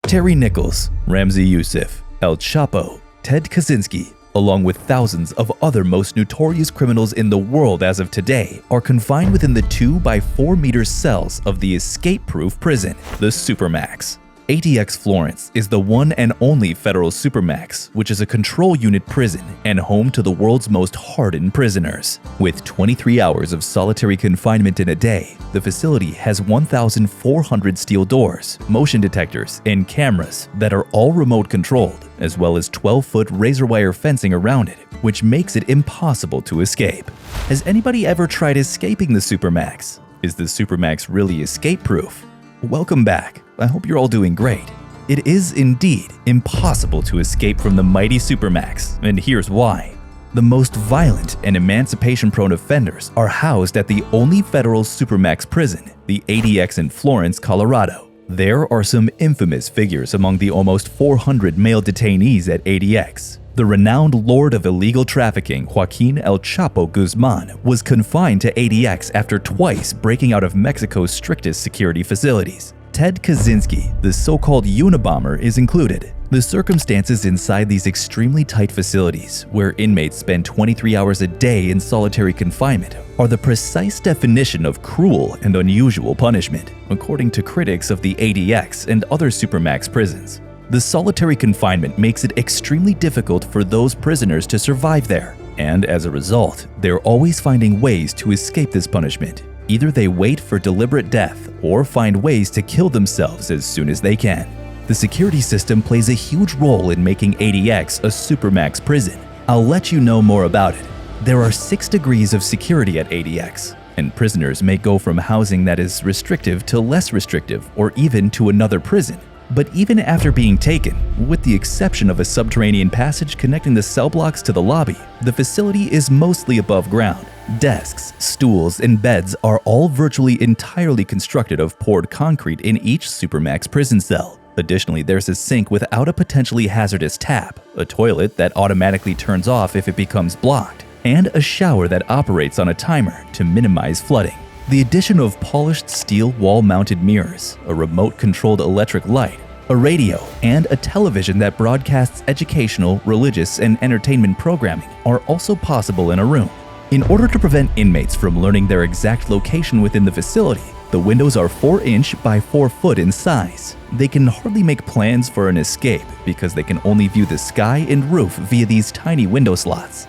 Terry Nichols, Ramzi Yousef, El Chapo, Ted Kaczynski, along with thousands of other most notorious criminals in the world as of today, are confined within the 2 by 4 meter cells of the escape-proof prison, the Supermax. ADX Florence is the one and only federal Supermax, which is a control unit prison and home to the world's most hardened prisoners. With 23 hours of solitary confinement in a day, the facility has 1,400 steel doors, motion detectors, and cameras that are all remote controlled, as well as 12-foot razor wire fencing around it, which makes it impossible to escape. Has anybody ever tried escaping the Supermax? Is the Supermax really escape-proof? Welcome back. I hope you're all doing great. It is indeed impossible to escape from the mighty Supermax, and here's why. The most violent and emancipation-prone offenders are housed at the only federal Supermax prison, the ADX in Florence, Colorado. There are some infamous figures among the almost 400 male detainees at ADX. The renowned lord of illegal trafficking, Joaquin El Chapo Guzman, was confined to ADX after twice breaking out of Mexico's strictest security facilities. Ted Kaczynski, the so-called Unabomber, is included. The circumstances inside these extremely tight facilities, where inmates spend 23 hours a day in solitary confinement, are the precise definition of cruel and unusual punishment, according to critics of the ADX and other Supermax prisons. The solitary confinement makes it extremely difficult for those prisoners to survive there, and as a result, they're always finding ways to escape this punishment. Either they wait for deliberate death or find ways to kill themselves as soon as they can. The security system plays a huge role in making ADX a Supermax prison. I'll let you know more about it. There are 6 degrees of security at ADX, and prisoners may go from housing that is restrictive to less restrictive or even to another prison. But even after being taken, with the exception of a subterranean passage connecting the cell blocks to the lobby, the facility is mostly above ground. Desks, stools, and beds are all virtually entirely constructed of poured concrete in each Supermax prison cell. Additionally, there's a sink without a potentially hazardous tap, a toilet that automatically turns off if it becomes blocked, and a shower that operates on a timer to minimize flooding. The addition of polished steel wall-mounted mirrors, a remote-controlled electric light, a radio, and a television that broadcasts educational, religious, and entertainment programming are also possible in a room. In order to prevent inmates from learning their exact location within the facility, the windows are 4-inch by 4 foot in size. They can hardly make plans for an escape because they can only view the sky and roof via these tiny window slots.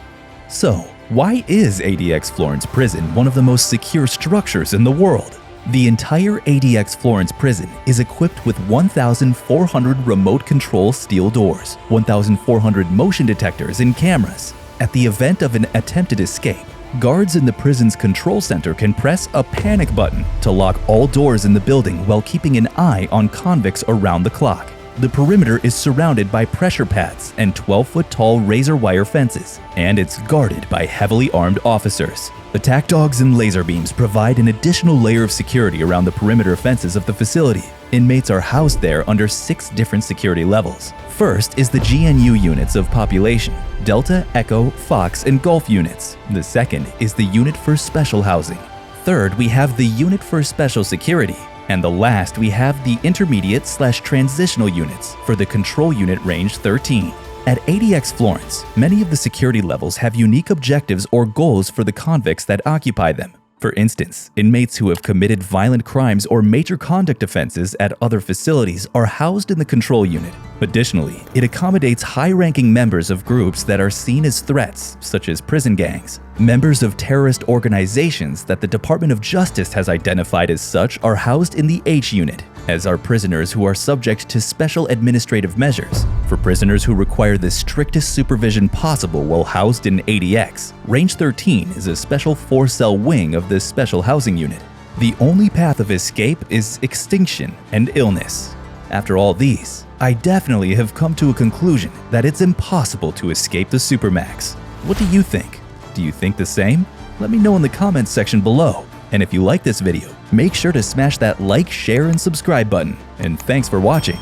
So, why is ADX Florence Prison one of the most secure structures in the world? The entire ADX Florence prison is equipped with 1,400 remote control steel doors, 1,400 motion detectors and cameras. At the event of an attempted escape, guards in the prison's control center can press a panic button to lock all doors in the building while keeping an eye on convicts around the clock. The perimeter is surrounded by pressure pads and 12-foot-tall razor wire fences, and it's guarded by heavily armed officers. Attack dogs and laser beams provide an additional layer of security around the perimeter fences of the facility. Inmates are housed there under 6 different security levels. First is the GNU units of population, Delta, Echo, Fox, and Golf units. The second is the unit for special housing. Third, we have the unit for special security. And the last, we have the intermediate/transitional units for the control unit range 13. At ADX Florence, many of the security levels have unique objectives or goals for the convicts that occupy them. For instance, inmates who have committed violent crimes or major conduct offenses at other facilities are housed in the control unit. Additionally, it accommodates high-ranking members of groups that are seen as threats, such as prison gangs. Members of terrorist organizations that the Department of Justice has identified as such are housed in the H unit, as are prisoners who are subject to special administrative measures. For prisoners who require the strictest supervision possible while housed in ADX, Range 13 is a special 4-cell wing of this special housing unit. The only path of escape is extinction and illness. After all these, I definitely have come to a conclusion that it's impossible to escape the Supermax. What do you think? Do you think the same? Let me know in the comments section below. And if you like this video, make sure to smash that like, share, and subscribe button. And thanks for watching.